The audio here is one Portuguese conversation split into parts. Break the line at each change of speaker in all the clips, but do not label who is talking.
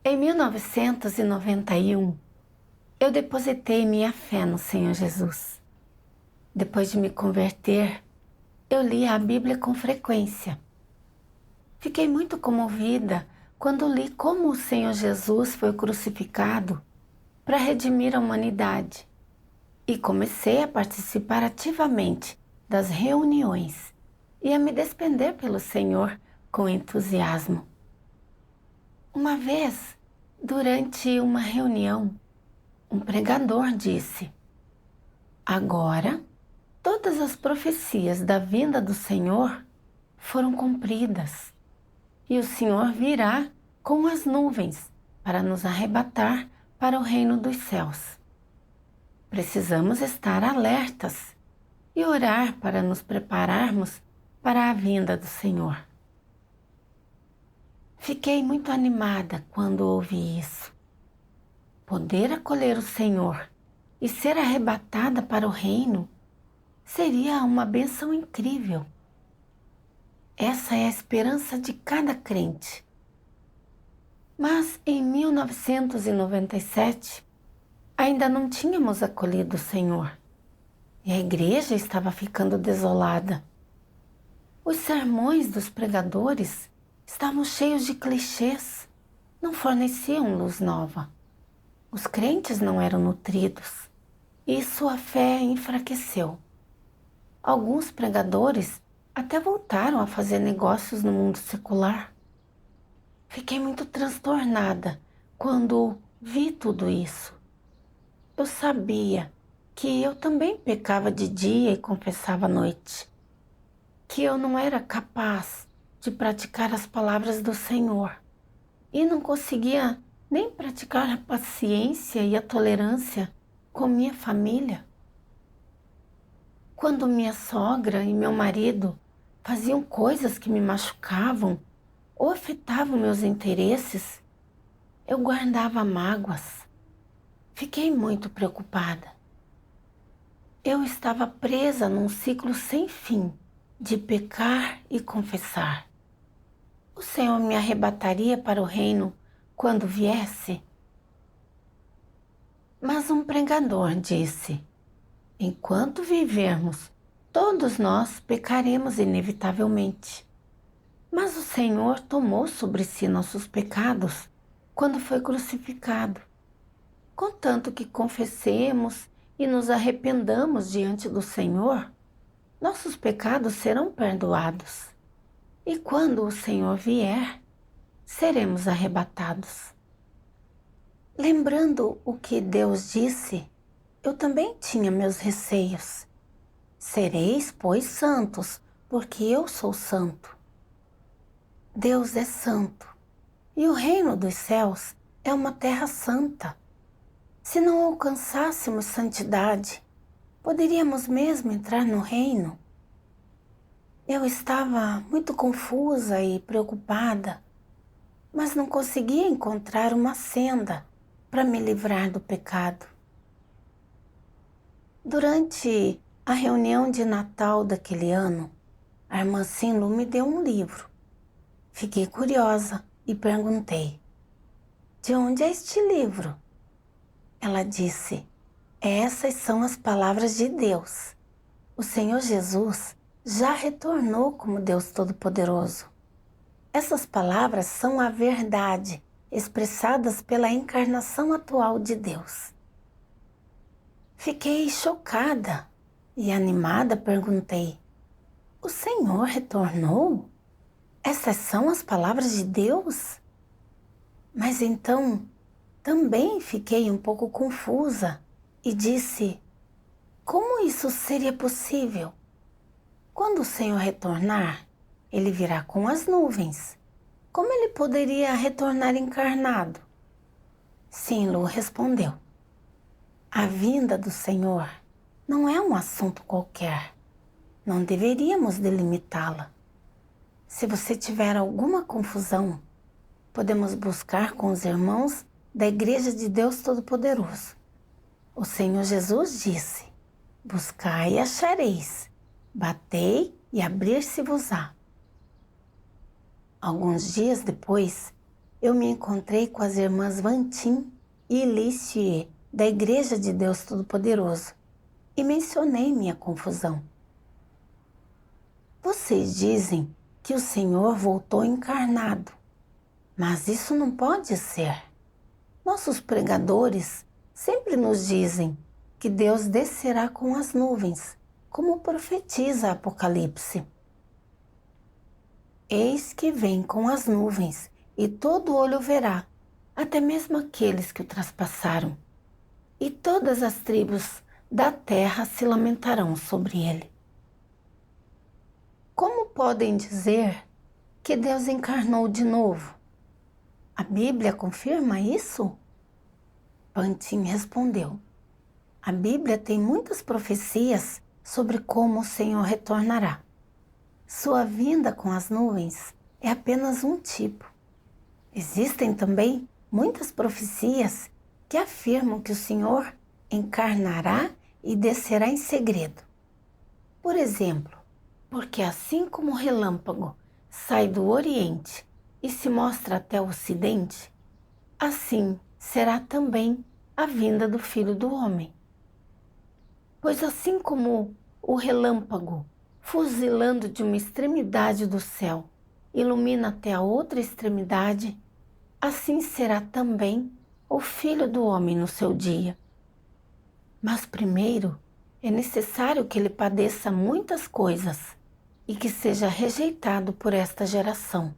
Em 1991, eu depositei minha fé no Senhor Jesus. Depois de me converter, eu li a Bíblia com frequência. Fiquei muito comovida quando li como o Senhor Jesus foi crucificado para redimir a humanidade e comecei a participar ativamente das reuniões e a me despender pelo Senhor com entusiasmo. Uma vez, durante uma reunião, um pregador disse: agora, todas as profecias da vinda do Senhor foram cumpridas e o Senhor virá com as nuvens para nos arrebatar para o reino dos céus. Precisamos estar alertas e orar para nos prepararmos para a vinda do Senhor. Fiquei muito animada quando ouvi isso. Poder acolher o Senhor e ser arrebatada para o reino seria uma bênção incrível. Essa é a esperança de cada crente. Mas em 1997, ainda não tínhamos acolhido o Senhor e a igreja estava ficando desolada. Os sermões dos pregadores estavam cheios de clichês, não forneciam luz nova. Os crentes não eram nutridos e sua fé enfraqueceu. Alguns pregadores até voltaram a fazer negócios no mundo secular. Fiquei muito transtornada quando vi tudo isso. Eu sabia que eu também pecava de dia e confessava à noite, que eu não era capaz de praticar as palavras do Senhor e não conseguia nem praticar a paciência e a tolerância com minha família. Quando minha sogra e meu marido faziam coisas que me machucavam ou afetavam meus interesses, eu guardava mágoas. Fiquei muito preocupada. Eu estava presa num ciclo sem fim de pecar e confessar. O Senhor me arrebataria para o reino quando viesse? Mas um pregador disse: enquanto vivermos, todos nós pecaremos inevitavelmente. Mas o Senhor tomou sobre si nossos pecados quando foi crucificado. Contanto que confessemos e nos arrependamos diante do Senhor, nossos pecados serão perdoados. E quando o Senhor vier, seremos arrebatados. Lembrando o que Deus disse, eu também tinha meus receios. Sereis, pois, santos, porque eu sou santo. Deus é santo, e o reino dos céus é uma terra santa. Se não alcançássemos santidade, poderíamos mesmo entrar no reino? Eu estava muito confusa e preocupada, mas não conseguia encontrar uma senda para me livrar do pecado. Durante a reunião de Natal daquele ano, a irmã Sinlo me deu um livro. Fiquei curiosa e perguntei: de onde é este livro? Ela disse: essas são as palavras de Deus. O Senhor Jesus já retornou como Deus Todo-Poderoso. Essas palavras são a verdade expressadas pela encarnação atual de Deus. Fiquei chocada e animada perguntei: o Senhor retornou? Essas são as palavras de Deus? Mas então também fiquei um pouco confusa e disse: como isso seria possível? Quando o Senhor retornar, ele virá com as nuvens. Como ele poderia retornar encarnado? Sinlo respondeu: a vinda do Senhor não é um assunto qualquer. Não deveríamos delimitá-la. Se você tiver alguma confusão, podemos buscar com os irmãos da Igreja de Deus Todo-Poderoso. O Senhor Jesus disse: buscai e achareis, batei e abrir-se-vos-á. Alguns dias depois, eu me encontrei com as irmãs Vantin e Licie, da Igreja de Deus Todo-Poderoso, e mencionei minha confusão. Vocês dizem que o Senhor voltou encarnado, mas isso não pode ser. Nossos pregadores sempre nos dizem que Deus descerá com as nuvens, como profetiza Apocalipse. Eis que vem com as nuvens, e todo olho verá, até mesmo aqueles que o traspassaram, e todas as tribos da terra se lamentarão sobre ele. Como podem dizer que Deus encarnou de novo? A Bíblia confirma isso? Vantin respondeu: a Bíblia tem muitas profecias sobre como o Senhor retornará. Sua vinda com as nuvens é apenas um tipo. Existem também muitas profecias que afirmam que o Senhor encarnará e descerá em segredo. Por exemplo, porque assim como o relâmpago sai do Oriente e se mostra até o Ocidente, assim será também a vinda do Filho do Homem. Pois assim como o relâmpago, fuzilando de uma extremidade do céu, ilumina até a outra extremidade, assim será também o Filho do Homem no seu dia. Mas primeiro é necessário que ele padeça muitas coisas e que seja rejeitado por esta geração.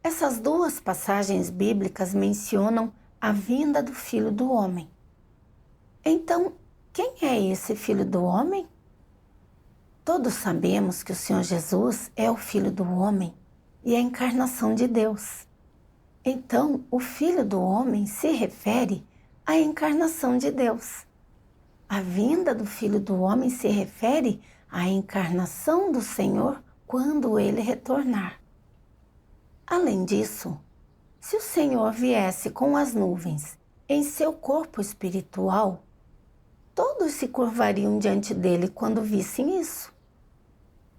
Essas duas passagens bíblicas mencionam a vinda do Filho do Homem. Então, quem é esse Filho do Homem? Todos sabemos que o Senhor Jesus é o Filho do Homem e a encarnação de Deus. Então, o Filho do Homem se refere à encarnação de Deus. A vinda do Filho do Homem se refere à encarnação do Senhor quando ele retornar. Além disso, se o Senhor viesse com as nuvens em seu corpo espiritual, todos se curvariam diante dele quando vissem isso.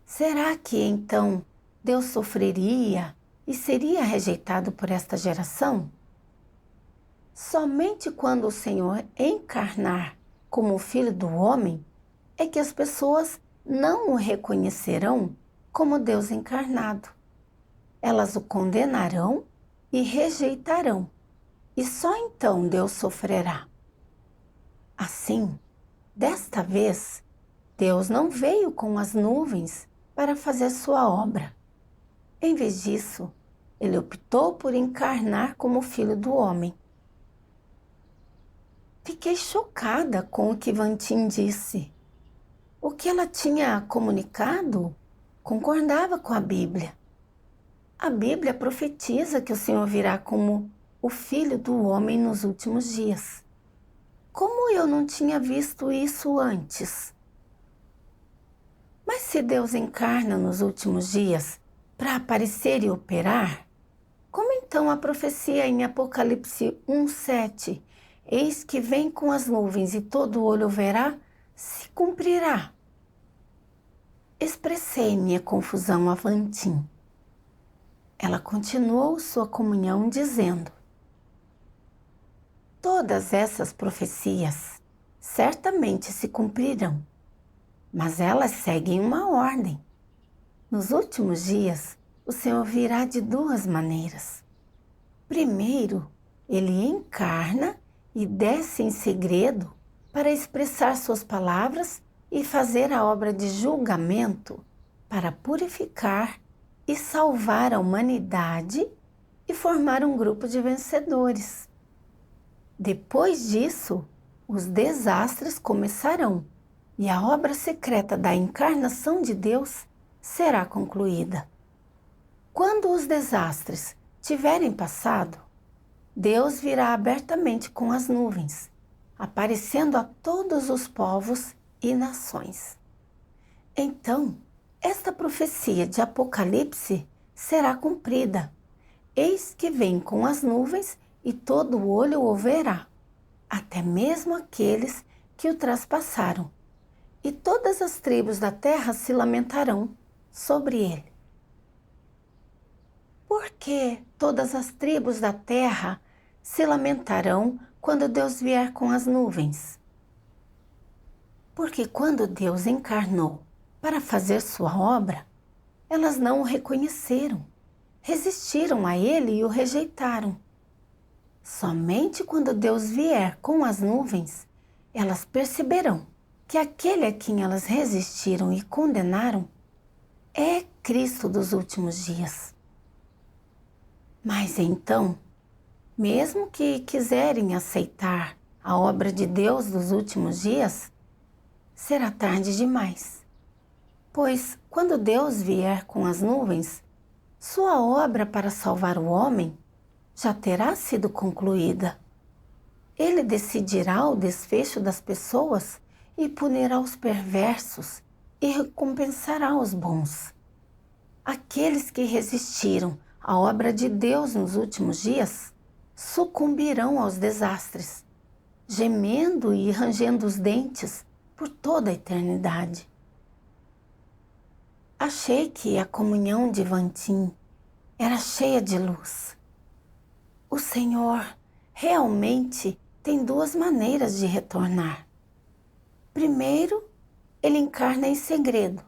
Será que então Deus sofreria e seria rejeitado por esta geração? Somente quando o Senhor encarnar como o Filho do Homem é que as pessoas não o reconhecerão como Deus encarnado. Elas o condenarão e rejeitarão, e só então Deus sofrerá. Assim, desta vez, Deus não veio com as nuvens para fazer sua obra. Em vez disso, ele optou por encarnar como Filho do Homem. Fiquei chocada com o que Vantin disse. O que ela tinha comunicado concordava com a Bíblia. A Bíblia profetiza que o Senhor virá como o Filho do Homem nos últimos dias. Como eu não tinha visto isso antes? Mas se Deus encarna nos últimos dias para aparecer e operar, como então a profecia em Apocalipse 1:7, eis que vem com as nuvens e todo olho verá, se cumprirá? Expressei minha confusão a Vantin. Ela continuou sua comunhão dizendo: todas essas profecias certamente se cumprirão, mas elas seguem uma ordem. Nos últimos dias, o Senhor virá de duas maneiras. Primeiro, ele encarna e desce em segredo para expressar suas palavras e fazer a obra de julgamento para purificar e salvar a humanidade e formar um grupo de vencedores. Depois disso, os desastres começarão e a obra secreta da encarnação de Deus será concluída. Quando os desastres tiverem passado, Deus virá abertamente com as nuvens, aparecendo a todos os povos e nações. Então, esta profecia de Apocalipse será cumprida. Eis que vem com as nuvens e todo olho o verá, até mesmo aqueles que o traspassaram, e todas as tribos da terra se lamentarão sobre ele. Por que todas as tribos da terra se lamentarão quando Deus vier com as nuvens? Porque quando Deus encarnou para fazer sua obra, elas não o reconheceram, resistiram a ele e o rejeitaram. Somente quando Deus vier com as nuvens, elas perceberão que aquele a quem elas resistiram e condenaram é Cristo dos últimos dias. Mas então, mesmo que quiserem aceitar a obra de Deus dos últimos dias, será tarde demais. Pois quando Deus vier com as nuvens, sua obra para salvar o homem já terá sido concluída. Ele decidirá o desfecho das pessoas e punirá os perversos e recompensará os bons. Aqueles que resistiram à obra de Deus nos últimos dias sucumbirão aos desastres, gemendo e rangendo os dentes por toda a eternidade. Achei que a comunhão de Vantim era cheia de luz. O Senhor realmente tem duas maneiras de retornar. Primeiro, ele encarna em segredo.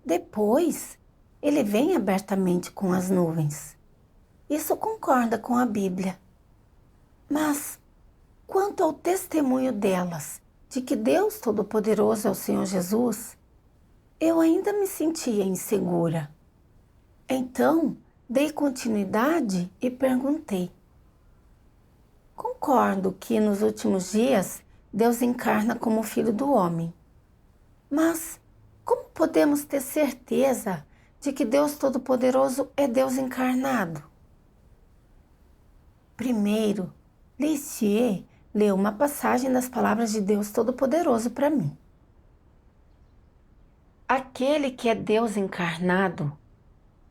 Depois, ele vem abertamente com as nuvens. Isso concorda com a Bíblia. Mas, quanto ao testemunho delas de que Deus Todo-Poderoso é o Senhor Jesus, eu ainda me sentia insegura. Então, dei continuidade e perguntei: concordo que nos últimos dias Deus encarna como Filho do Homem. Mas como podemos ter certeza de que Deus Todo-Poderoso é Deus encarnado? Primeiro, Lissier leu uma passagem das palavras de Deus Todo-Poderoso para mim. Aquele que é Deus encarnado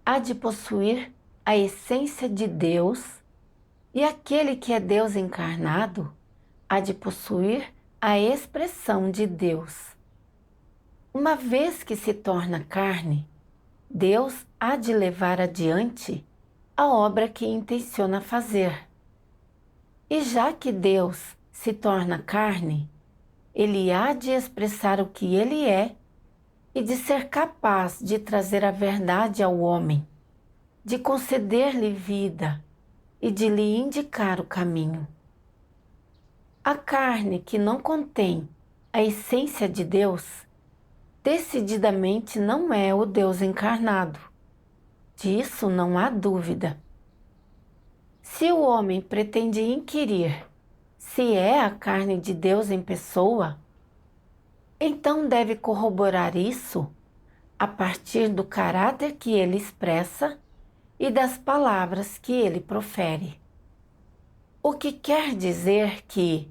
há de possuir a essência de Deus, e aquele que é Deus encarnado há de possuir a expressão de Deus. Uma vez que se torna carne, Deus há de levar adiante a obra que intenciona fazer. E já que Deus se torna carne, ele há de expressar o que ele é e de ser capaz de trazer a verdade ao homem, de conceder-lhe vida e de lhe indicar o caminho. A carne que não contém a essência de Deus, decididamente não é o Deus encarnado. Disso não há dúvida. Se o homem pretende inquirir se é a carne de Deus em pessoa, então deve corroborar isso a partir do caráter que ele expressa e das palavras que ele profere. O que quer dizer que,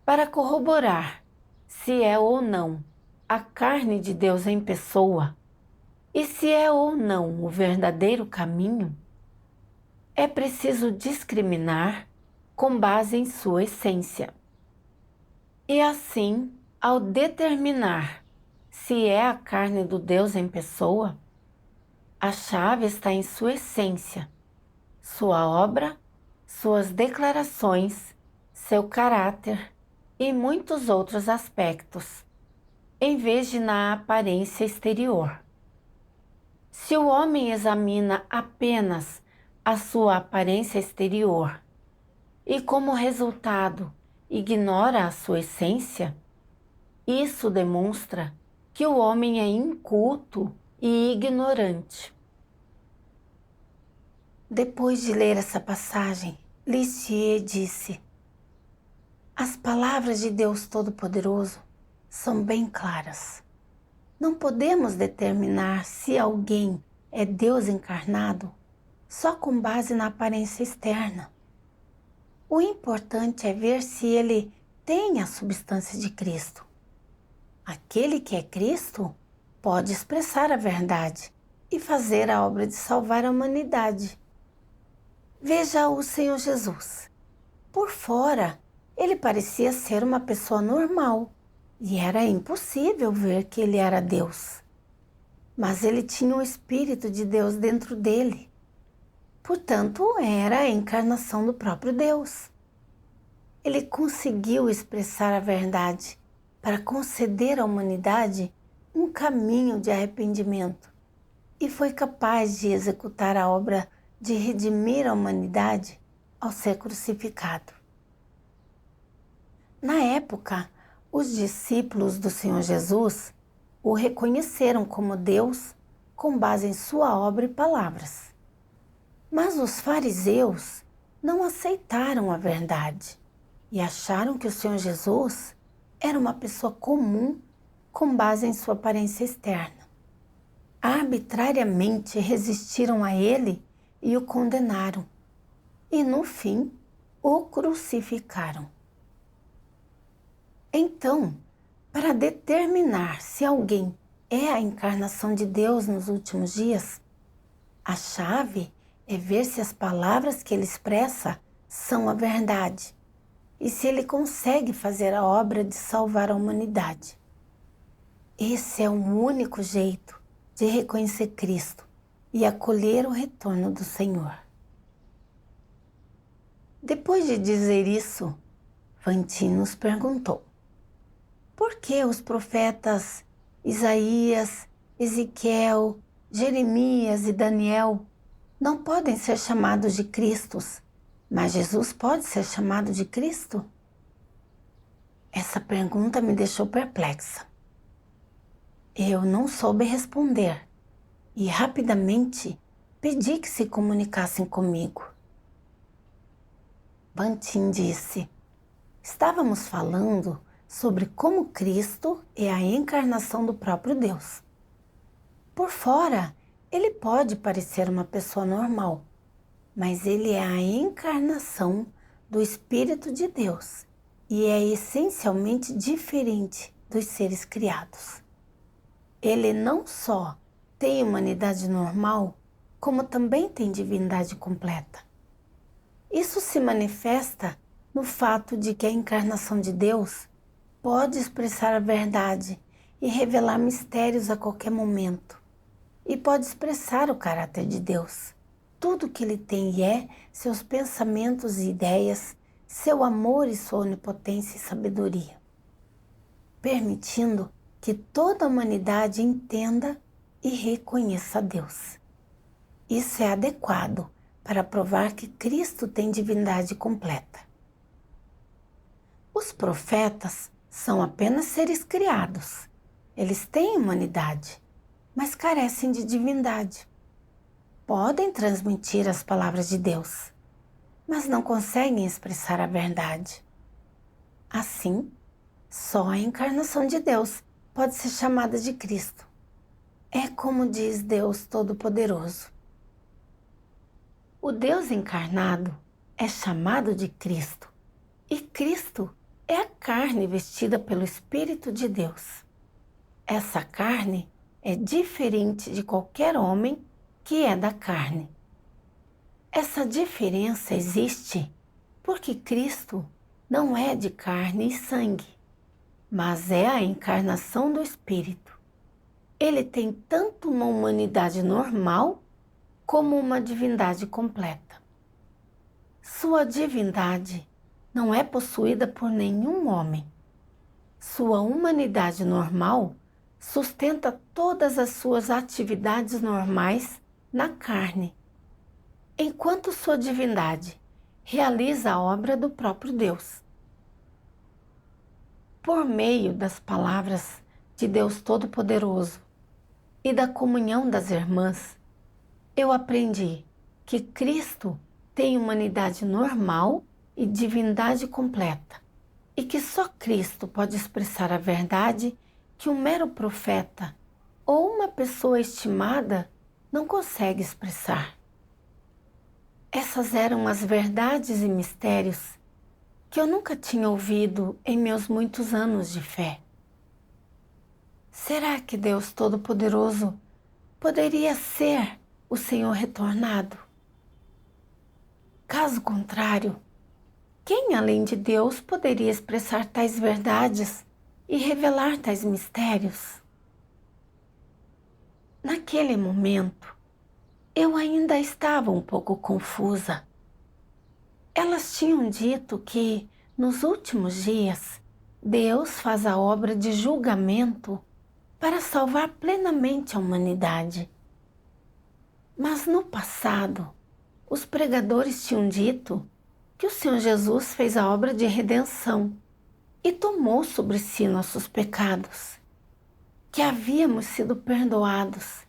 para corroborar se é ou não a carne de Deus em pessoa e se é ou não o verdadeiro caminho, é preciso discriminar com base em sua essência. E assim, ao determinar se é a carne do Deus em pessoa, a chave está em sua essência, sua obra, suas declarações, seu caráter e muitos outros aspectos, em vez de na aparência exterior. Se o homem examina apenas a sua aparência exterior e, como resultado, ignora a sua essência, isso demonstra que o homem é inculto e ignorante. Depois de ler essa passagem, Lissier disse: as palavras de Deus Todo-Poderoso são bem claras. Não podemos determinar se alguém é Deus encarnado só com base na aparência externa. O importante é ver se ele tem a substância de Cristo. Aquele que é Cristo pode expressar a verdade e fazer a obra de salvar a humanidade. Veja o Senhor Jesus. Por fora, ele parecia ser uma pessoa normal e era impossível ver que ele era Deus. Mas ele tinha o Espírito de Deus dentro dele. Portanto, era a encarnação do próprio Deus. Ele conseguiu expressar a verdade para conceder à humanidade um caminho de arrependimento e foi capaz de executar a obra de redimir a humanidade ao ser crucificado. Na época, os discípulos do Senhor Jesus o reconheceram como Deus com base em sua obra e palavras. Mas os fariseus não aceitaram a verdade e acharam que o Senhor Jesus era uma pessoa comum com base em sua aparência externa. Arbitrariamente resistiram a ele e o condenaram, e no fim o crucificaram. Então, para determinar se alguém é a encarnação de Deus nos últimos dias, a chave é ver se as palavras que ele expressa são a verdade e se ele consegue fazer a obra de salvar a humanidade. Esse é o único jeito de reconhecer Cristo e acolher o retorno do Senhor. Depois de dizer isso, Fantin nos perguntou: por que os profetas Isaías, Ezequiel, Jeremias e Daniel não podem ser chamados de Cristos, mas Jesus pode ser chamado de Cristo? Essa pergunta me deixou perplexa. Eu não soube responder e rapidamente pedi que se comunicassem comigo. Fantin disse: estávamos falando sobre como Cristo é a encarnação do próprio Deus. Por fora, ele pode parecer uma pessoa normal, mas ele é a encarnação do Espírito de Deus e é essencialmente diferente dos seres criados. Ele não só tem humanidade normal, como também tem divindade completa. Isso se manifesta no fato de que a encarnação de Deus pode expressar a verdade e revelar mistérios a qualquer momento. E pode expressar o caráter de Deus. Tudo que ele tem e é, seus pensamentos e ideias, seu amor e sua onipotência e sabedoria. Permitindo que toda a humanidade entenda e reconheça a Deus. Isso é adequado para provar que Cristo tem divindade completa. Os profetas são apenas seres criados. Eles têm humanidade, mas carecem de divindade. Podem transmitir as palavras de Deus, mas não conseguem expressar a verdade. Assim, só a encarnação de Deus pode ser chamada de Cristo. É como diz Deus Todo-Poderoso. O Deus encarnado é chamado de Cristo, e Cristo é a carne vestida pelo Espírito de Deus. Essa carne é diferente de qualquer homem que é da carne. Essa diferença existe porque Cristo não é de carne e sangue, mas é a encarnação do Espírito. Ele tem tanto uma humanidade normal como uma divindade completa. Sua divindade não é possuída por nenhum homem. Sua humanidade normal sustenta todas as suas atividades normais na carne, enquanto sua divindade realiza a obra do próprio Deus. Por meio das palavras de Deus Todo-Poderoso e da comunhão das irmãs, eu aprendi que Cristo tem humanidade normal e divindade completa, e que só Cristo pode expressar a verdade que um mero profeta ou uma pessoa estimada não consegue expressar. Essas eram as verdades e mistérios que eu nunca tinha ouvido em meus muitos anos de fé. Será que Deus Todo-Poderoso poderia ser o Senhor retornado? Caso contrário, quem além de Deus poderia expressar tais verdades e revelar tais mistérios? Naquele momento, Eu ainda estava um pouco confusa. Elas tinham dito que, nos últimos dias, Deus faz a obra de julgamento para salvar plenamente a humanidade. Mas no passado, os pregadores tinham dito que o Senhor Jesus fez a obra de redenção e tomou sobre si nossos pecados, que havíamos sido perdoados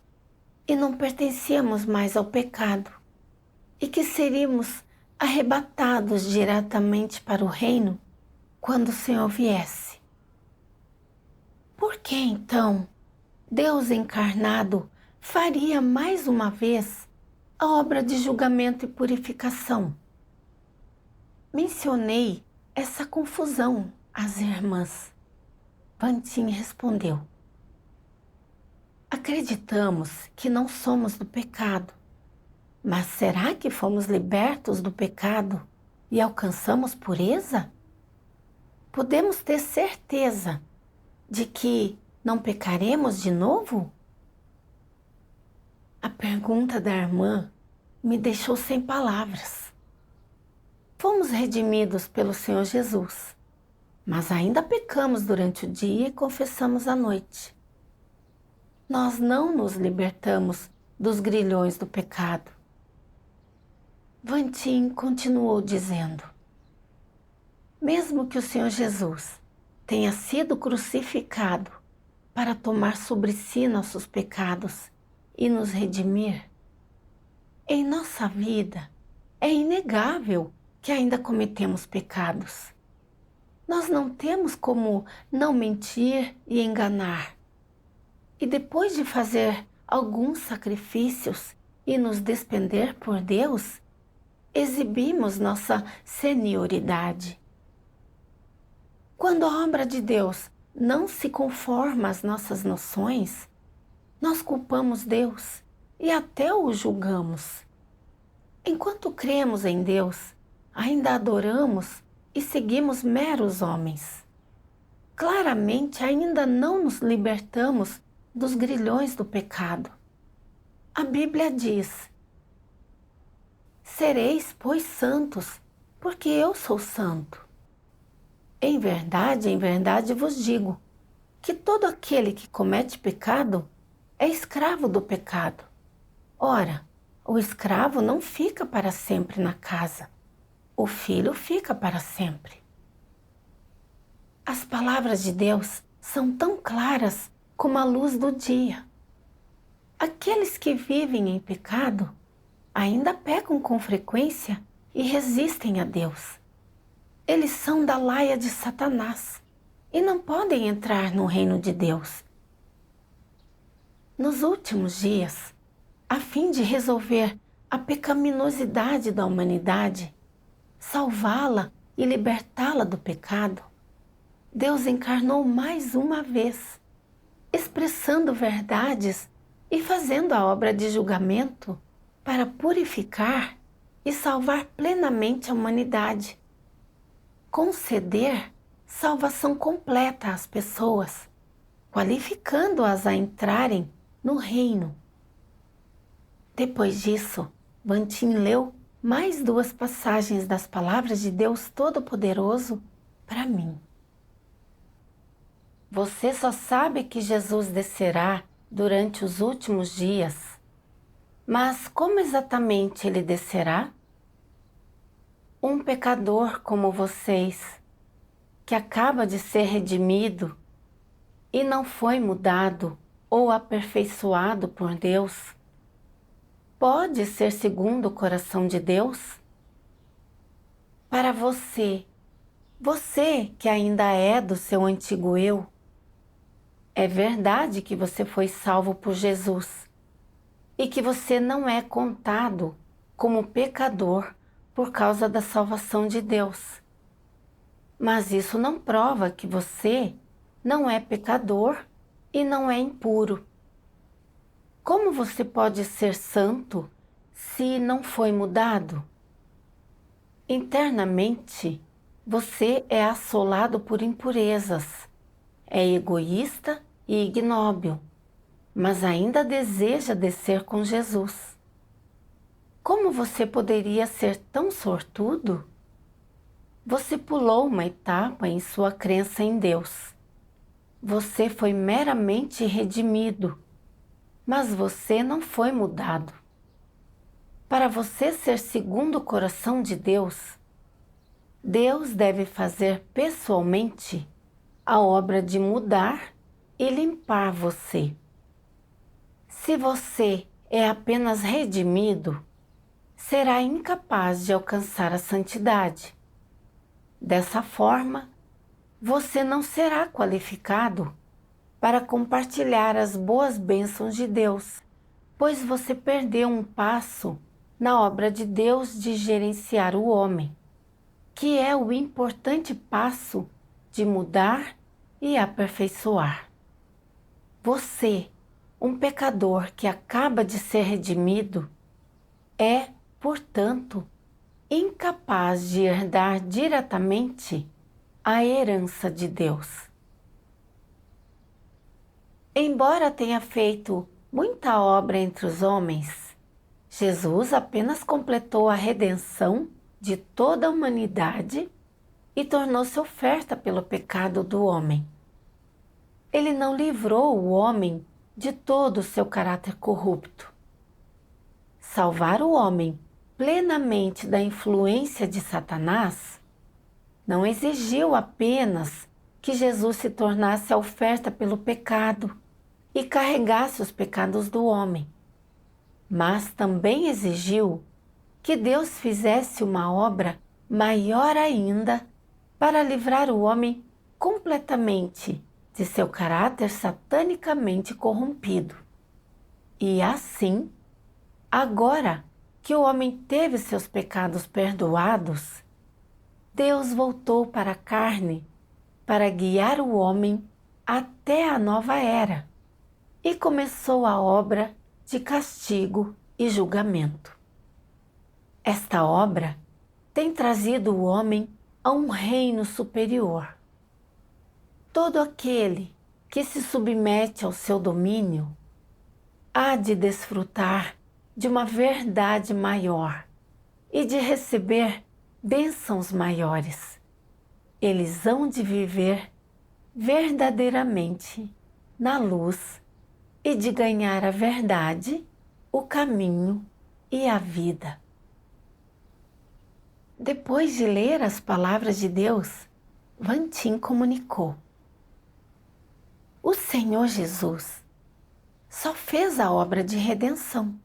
e não pertencíamos mais ao pecado, e que seríamos arrebatados diretamente para o reino quando o Senhor viesse. Por que então Deus encarnado faria mais uma vez a obra de julgamento e purificação? Mencionei essa confusão às irmãs. Vantin respondeu: acreditamos que não somos do pecado, mas será que fomos libertos do pecado e alcançamos pureza? Podemos ter certeza de que não pecaremos de novo? A pergunta da irmã me deixou sem palavras. Fomos redimidos pelo Senhor Jesus, mas ainda pecamos durante o dia e confessamos à noite. Nós não nos libertamos dos grilhões do pecado. Vantin continuou dizendo: mesmo que o Senhor Jesus tenha sido crucificado para tomar sobre si nossos pecados e nos redimir, em nossa vida é inegável que ainda cometemos pecados. Nós não temos como não mentir e enganar. E depois de fazer alguns sacrifícios e nos despender por Deus, exibimos nossa senioridade. Quando a obra de Deus não se conforma às nossas noções, nós culpamos Deus e até o julgamos. Enquanto cremos em Deus, ainda adoramos e seguimos meros homens. Claramente ainda não nos libertamos dos grilhões do pecado. A Bíblia diz: sereis, pois, santos, porque eu sou santo. Em verdade vos digo que todo aquele que comete pecado é escravo do pecado. Ora, o escravo não fica para sempre na casa, o filho fica para sempre. As palavras de Deus são tão claras como a luz do dia. Aqueles que vivem em pecado ainda pecam com frequência e resistem a Deus. Eles são da laia de Satanás e não podem entrar no reino de Deus. Nos últimos dias, a fim de resolver a pecaminosidade da humanidade, salvá-la e libertá-la do pecado, Deus encarnou mais uma vez, expressando verdades e fazendo a obra de julgamento para purificar e salvar plenamente a humanidade. Conceder salvação completa às pessoas, qualificando-as a entrarem no reino. Depois disso, Vantin leu mais 2 passagens das palavras de Deus Todo-Poderoso para mim. Você só sabe que Jesus descerá durante os últimos dias, mas como exatamente ele descerá? Um pecador como vocês, que acaba de ser redimido e não foi mudado ou aperfeiçoado por Deus, pode ser segundo o coração de Deus? Para você que ainda é do seu antigo eu, é verdade que você foi salvo por Jesus e que você não é contado como pecador por causa da salvação de Deus. Mas isso não prova que você não é pecador e não é impuro. Como você pode ser santo se não foi mudado? Internamente, você é assolado por impurezas, é egoísta e ignóbil, mas ainda deseja descer com Jesus. Como você poderia ser tão sortudo? Você pulou uma etapa em sua crença em Deus. Você foi meramente redimido, mas você não foi mudado. Para você ser segundo o coração de Deus, Deus deve fazer pessoalmente a obra de mudar e limpar você. Se você é apenas redimido, será incapaz de alcançar a santidade. Dessa forma, você não será qualificado para compartilhar as boas bênçãos de Deus, pois você perdeu um passo na obra de Deus de gerenciar o homem, que é o importante passo de mudar e aperfeiçoar. Você, um pecador que acaba de ser redimido, é, portanto, incapaz de herdar diretamente a herança de Deus. Embora tenha feito muita obra entre os homens, Jesus apenas completou a redenção de toda a humanidade e tornou-se oferta pelo pecado do homem. Ele não livrou o homem de todo o seu caráter corrupto. Salvar o homem plenamente da influência de Satanás não exigiu apenas que Jesus se tornasse a oferta pelo pecado e carregasse os pecados do homem, mas também exigiu que Deus fizesse uma obra maior ainda para livrar o homem completamente de seu caráter satanicamente corrompido. E assim, agora que o homem teve seus pecados perdoados, Deus voltou para a carne para guiar o homem até a nova era e começou a obra de castigo e julgamento. Esta obra tem trazido o homem a um reino superior. Todo aquele que se submete ao seu domínio há de desfrutar de uma verdade maior e de receber bênçãos maiores. Eles hão de viver verdadeiramente na luz e de ganhar a verdade, o caminho e a vida. Depois de ler as palavras de Deus, Vantin comunicou: o Senhor Jesus só fez a obra de redenção.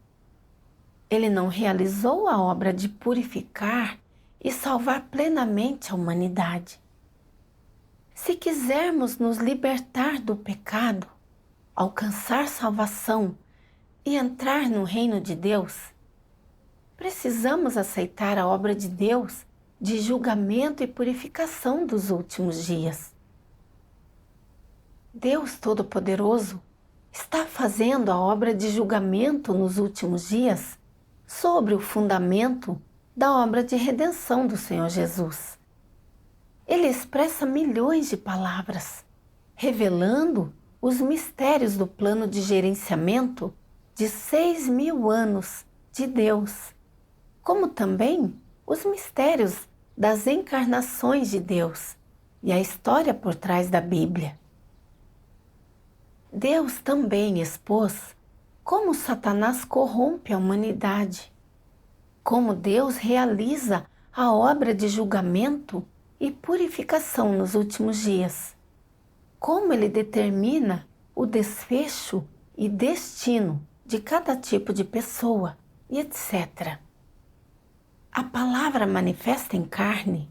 Ele não realizou a obra de purificar e salvar plenamente a humanidade. Se quisermos nos libertar do pecado, alcançar salvação e entrar no reino de Deus, precisamos aceitar a obra de Deus de julgamento e purificação dos últimos dias. Deus Todo-Poderoso está fazendo a obra de julgamento nos últimos dias sobre o fundamento da obra de redenção do Senhor Jesus. Ele expressa milhões de palavras, revelando os mistérios do plano de gerenciamento de 6.000 anos de Deus, como também os mistérios das encarnações de Deus e a história por trás da Bíblia. Deus também expôs como Satanás corrompe a humanidade, como Deus realiza a obra de julgamento e purificação nos últimos dias, como Ele determina o desfecho e destino de cada tipo de pessoa, e etc. A palavra manifesta em carne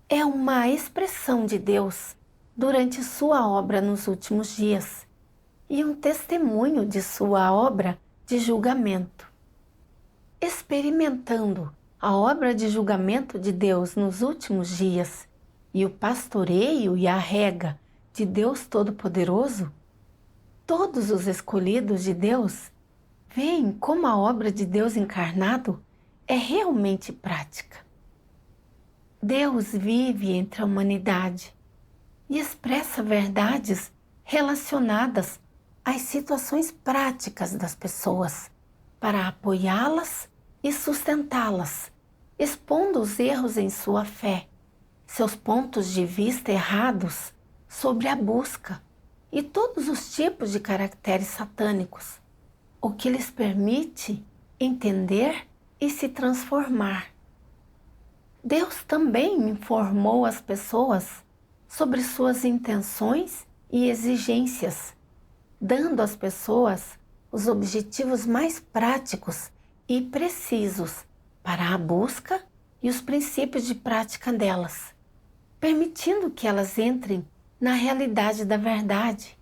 é uma expressão de Deus durante sua obra nos últimos dias e um testemunho de sua obra de julgamento. Experimentando a obra de julgamento de Deus nos últimos dias e o pastoreio e a rega de Deus Todo-Poderoso, todos os escolhidos de Deus veem como a obra de Deus encarnado é realmente prática. Deus vive entre a humanidade e expressa verdades relacionadas às situações práticas das pessoas para apoiá-las e sustentá-las, expondo os erros em sua fé, seus pontos de vista errados sobre a busca e todos os tipos de caracteres satânicos, o que lhes permite entender e se transformar. Deus também informou as pessoas sobre suas intenções e exigências, dando às pessoas os objetivos mais práticos e precisos para a busca e os princípios de prática delas, permitindo que elas entrem na realidade da verdade,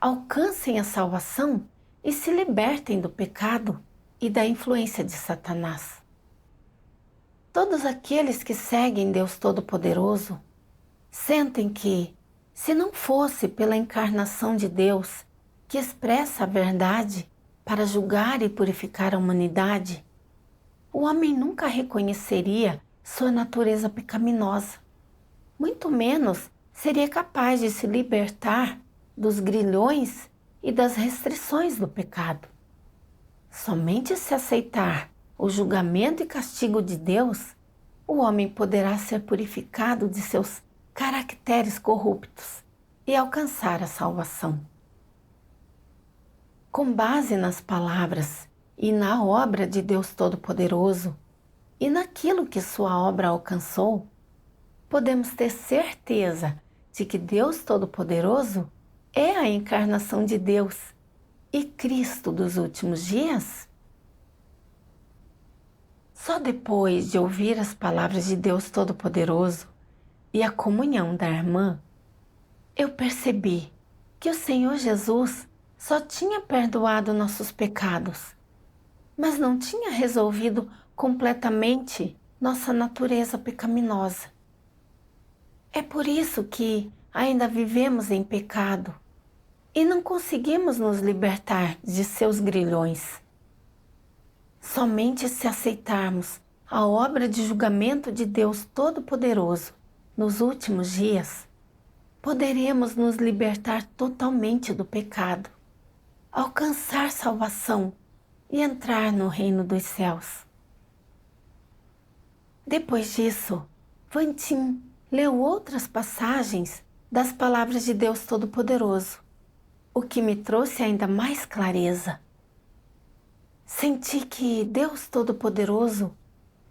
alcancem a salvação e se libertem do pecado e da influência de Satanás. Todos aqueles que seguem Deus Todo-Poderoso sentem que, se não fosse pela encarnação de Deus, que expressa a verdade para julgar e purificar a humanidade, o homem nunca reconheceria sua natureza pecaminosa, muito menos seria capaz de se libertar dos grilhões e das restrições do pecado. Somente se aceitar o julgamento e castigo de Deus, o homem poderá ser purificado de seus caracteres corruptos e alcançar a salvação. Com base nas palavras e na obra de Deus Todo-Poderoso e naquilo que sua obra alcançou, podemos ter certeza de que Deus Todo-Poderoso é a encarnação de Deus e Cristo dos últimos dias? Só depois de ouvir as palavras de Deus Todo-Poderoso e a comunhão da irmã, eu percebi que o Senhor Jesus só tinha perdoado nossos pecados, mas não tinha resolvido completamente nossa natureza pecaminosa. É por isso que ainda vivemos em pecado e não conseguimos nos libertar de seus grilhões. Somente se aceitarmos a obra de julgamento de Deus Todo-Poderoso nos últimos dias, poderemos nos libertar totalmente do pecado, alcançar salvação e entrar no reino dos céus. Depois disso, Vantin leu outras passagens das palavras de Deus Todo-Poderoso, o que me trouxe ainda mais clareza. Senti que Deus Todo-Poderoso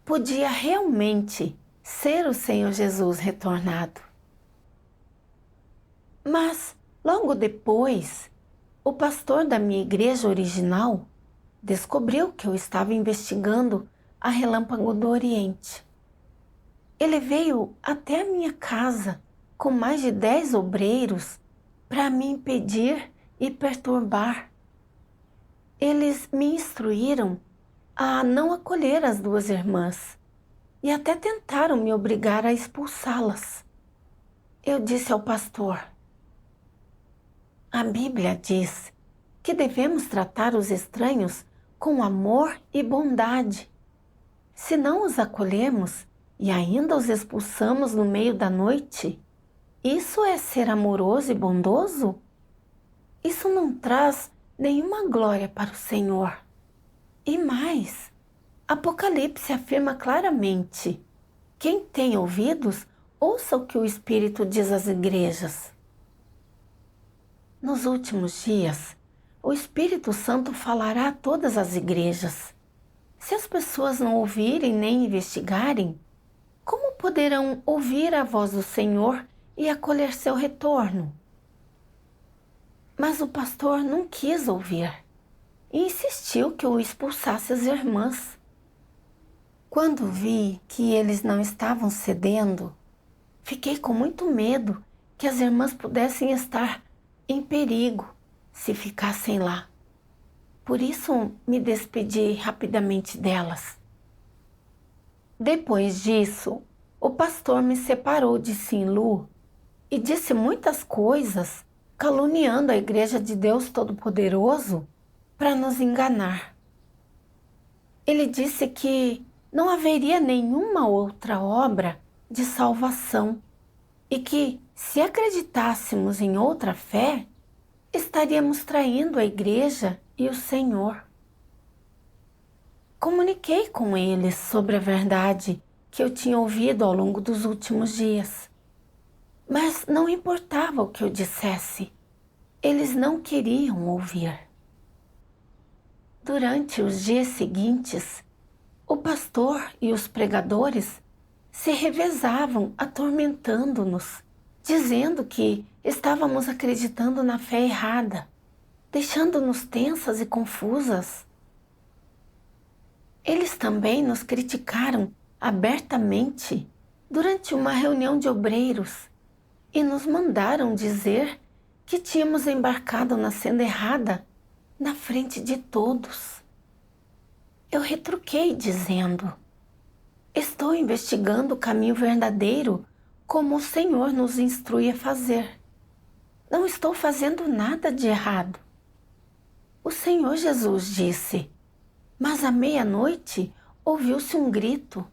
podia realmente ser o Senhor Jesus retornado. Mas, logo depois, o pastor da minha igreja original descobriu que eu estava investigando a Relâmpago do Oriente. Ele veio até a minha casa com mais de 10 obreiros para me impedir e perturbar. Eles me instruíram a não acolher as duas irmãs e até tentaram me obrigar a expulsá-las. Eu disse ao pastor: a Bíblia diz que devemos tratar os estranhos com amor e bondade. Se não os acolhemos e ainda os expulsamos no meio da noite, isso é ser amoroso e bondoso? Isso não traz nenhuma glória para o Senhor. E mais, Apocalipse afirma claramente: quem tem ouvidos, ouça o que o Espírito diz às igrejas. Nos últimos dias, o Espírito Santo falará a todas as igrejas. Se as pessoas não ouvirem nem investigarem, como poderão ouvir a voz do Senhor e acolher seu retorno? Mas o pastor não quis ouvir e insistiu que eu expulsasse as irmãs. Quando vi que eles não estavam cedendo, fiquei com muito medo que as irmãs pudessem estar em perigo se ficassem lá. Por isso me despedi rapidamente delas. Depois disso, o pastor me separou de Sinlu e disse muitas coisas caluniando a Igreja de Deus Todo-Poderoso para nos enganar. Ele disse que não haveria nenhuma outra obra de salvação e que, se acreditássemos em outra fé, estaríamos traindo a Igreja e o Senhor. Comuniquei com eles sobre a verdade que eu tinha ouvido ao longo dos últimos dias. Mas não importava o que eu dissesse, eles não queriam ouvir. Durante os dias seguintes, o pastor e os pregadores se revezavam atormentando-nos, dizendo que estávamos acreditando na fé errada, deixando-nos tensas e confusas. Eles também nos criticaram abertamente durante uma reunião de obreiros e nos mandaram dizer que tínhamos embarcado na senda errada na frente de todos. Eu retruquei dizendo: estou investigando o caminho verdadeiro como o Senhor nos instrui a fazer. Não estou fazendo nada de errado. O Senhor Jesus disse, mas à meia-noite ouviu-se um grito.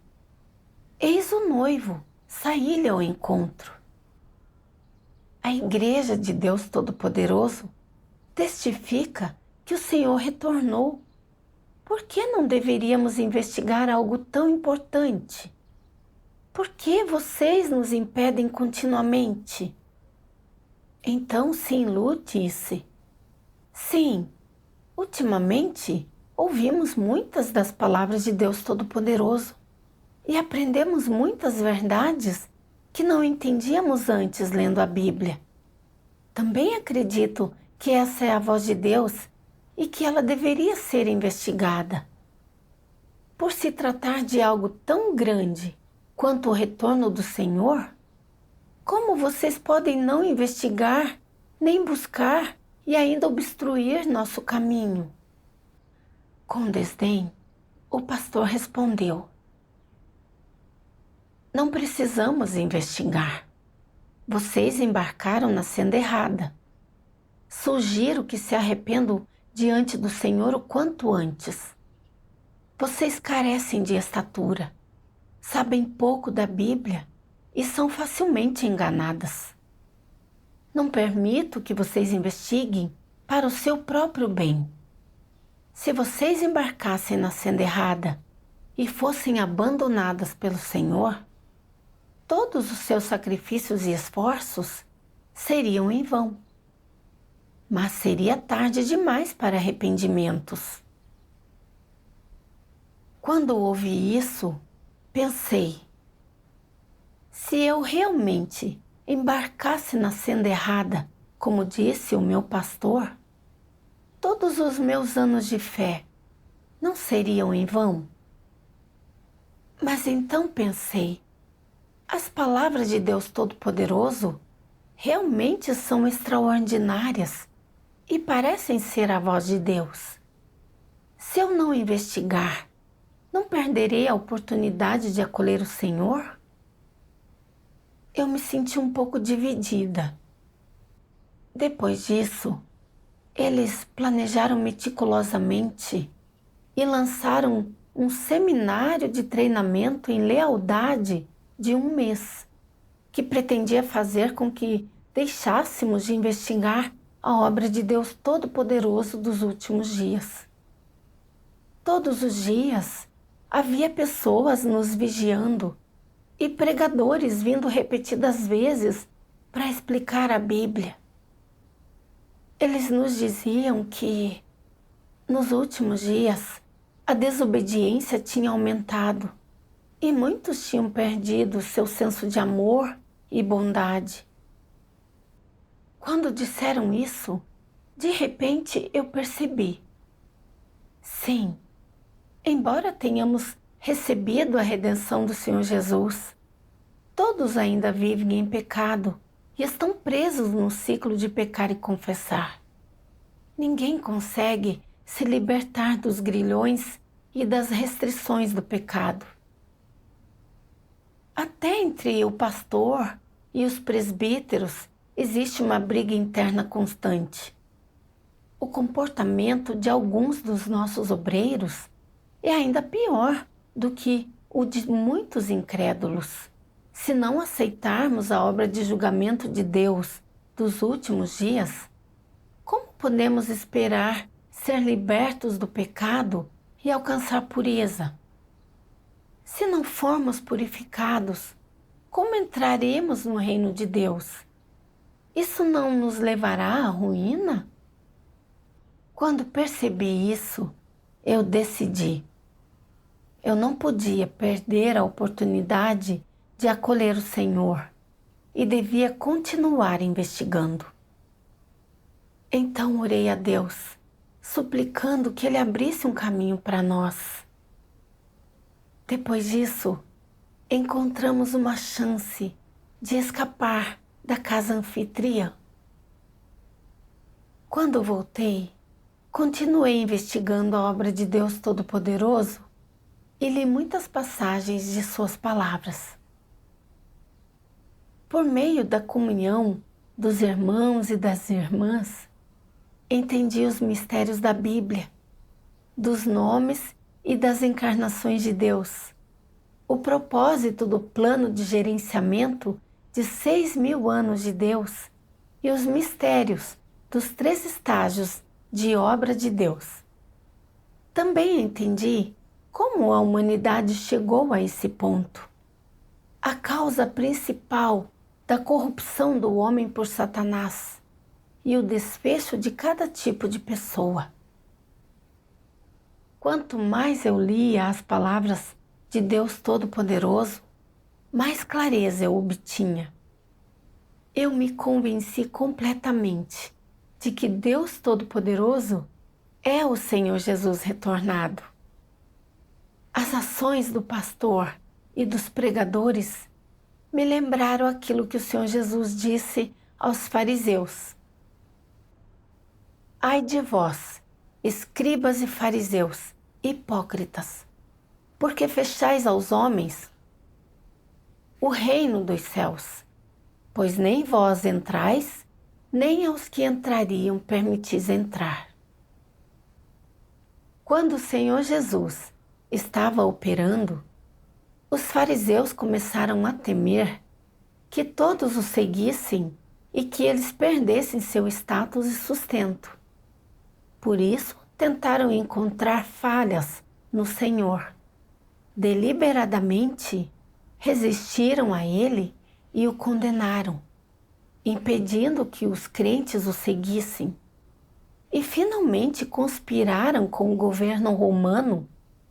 Eis o noivo, saí-lhe ao encontro. A Igreja de Deus Todo-Poderoso testifica que o Senhor retornou. Por que não deveríamos investigar algo tão importante? Por que vocês nos impedem continuamente? Então Sinlu disse: sim, ultimamente ouvimos muitas das palavras de Deus Todo-Poderoso e aprendemos muitas verdades que não entendíamos antes lendo a Bíblia. Também acredito que essa é a voz de Deus e que ela deveria ser investigada. Por se tratar de algo tão grande quanto o retorno do Senhor, como vocês podem não investigar, nem buscar e ainda obstruir nosso caminho? Com desdém, o pastor respondeu: não precisamos investigar. Vocês embarcaram na senda errada. Sugiro que se arrependam diante do Senhor o quanto antes. Vocês carecem de estatura, sabem pouco da Bíblia e são facilmente enganadas. Não permito que vocês investiguem para o seu próprio bem. Se vocês embarcassem na senda errada e fossem abandonadas pelo Senhor, todos os seus sacrifícios e esforços seriam em vão. Mas seria tarde demais para arrependimentos. Quando ouvi isso, pensei: se eu realmente embarcasse na senda errada, como disse o meu pastor, todos os meus anos de fé não seriam em vão? Mas então pensei: as palavras de Deus Todo-Poderoso realmente são extraordinárias e parecem ser a voz de Deus. Se eu não investigar, não perderei a oportunidade de acolher o Senhor? Eu me senti um pouco dividida. Depois disso, eles planejaram meticulosamente e lançaram um seminário de treinamento em lealdade de 1 mês, que pretendia fazer com que deixássemos de investigar a obra de Deus Todo-Poderoso dos últimos dias. Todos os dias havia pessoas nos vigiando e pregadores vindo repetidas vezes para explicar a Bíblia. Eles nos diziam que, nos últimos dias, a desobediência tinha aumentado e muitos tinham perdido seu senso de amor e bondade. Quando disseram isso, de repente eu percebi: sim, embora tenhamos recebido a redenção do Senhor Jesus, todos ainda vivem em pecado e estão presos no ciclo de pecar e confessar. Ninguém consegue se libertar dos grilhões e das restrições do pecado. Até entre o pastor e os presbíteros existe uma briga interna constante. O comportamento de alguns dos nossos obreiros é ainda pior do que o de muitos incrédulos. Se não aceitarmos a obra de julgamento de Deus dos últimos dias, como podemos esperar ser libertos do pecado e alcançar pureza. Se não formos purificados, como entraremos no reino de Deus? Isso não nos levará à ruína? Quando percebi isso, eu decidi. Eu não podia perder a oportunidade de acolher o Senhor e devia continuar investigando. Então orei a Deus, suplicando que Ele abrisse um caminho para nós. Depois disso, encontramos uma chance de escapar da casa anfitriã. Quando voltei, continuei investigando a obra de Deus Todo-Poderoso e li muitas passagens de suas palavras. Por meio da comunhão dos irmãos e das irmãs, entendi os mistérios da Bíblia, dos nomes e das encarnações de Deus, o propósito do plano de gerenciamento de 6.000 anos de Deus e os mistérios dos 3 estágios de obra de Deus. Também entendi como a humanidade chegou a esse ponto. A causa principal da corrupção do homem por Satanás e o desfecho de cada tipo de pessoa. Quanto mais eu lia as palavras de Deus Todo-Poderoso, mais clareza eu obtinha. Eu me convenci completamente de que Deus Todo-Poderoso é o Senhor Jesus retornado. As ações do pastor e dos pregadores me lembraram aquilo que o Senhor Jesus disse aos fariseus. Ai de vós, escribas e fariseus, hipócritas, porque fechais aos homens o reino dos céus, pois nem vós entrais, nem aos que entrariam permitis entrar. Quando o Senhor Jesus estava operando, os fariseus começaram a temer que todos o seguissem e que eles perdessem seu status e sustento. Por isso, tentaram encontrar falhas no Senhor. Deliberadamente, resistiram a ele e o condenaram, impedindo que os crentes o seguissem. E finalmente conspiraram com o governo romano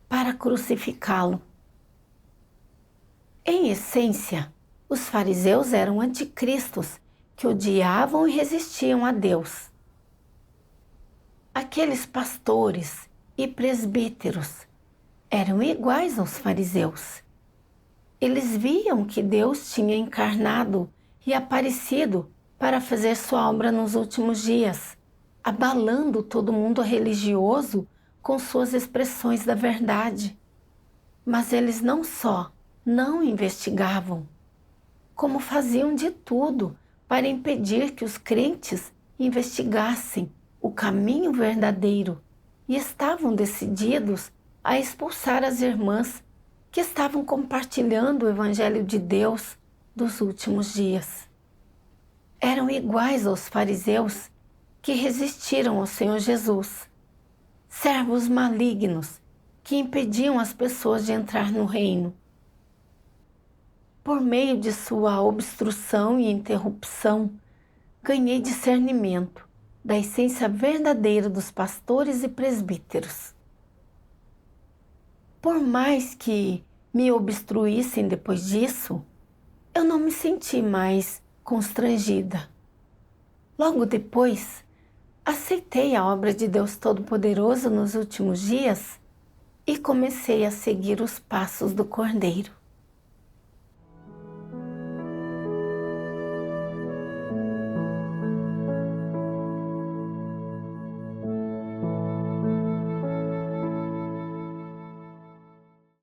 para crucificá-lo. Em essência, os fariseus eram anticristos que odiavam e resistiam a Deus. Aqueles pastores e presbíteros eram iguais aos fariseus. Eles viam que Deus tinha encarnado e aparecido para fazer sua obra nos últimos dias, abalando todo mundo religioso com suas expressões da verdade. Mas eles não só não investigavam, como faziam de tudo para impedir que os crentes investigassem o caminho verdadeiro e estavam decididos a expulsar as irmãs que estavam compartilhando o Evangelho de Deus dos últimos dias. Eram iguais aos fariseus que resistiram ao Senhor Jesus, servos malignos que impediam as pessoas de entrar no reino. Por meio de sua obstrução e interrupção, ganhei discernimento da essência verdadeira dos pastores e presbíteros. Por mais que me obstruíssem depois disso, eu não me senti mais constrangida. Logo depois, aceitei a obra de Deus Todo-Poderoso nos últimos dias e comecei a seguir os passos do Cordeiro.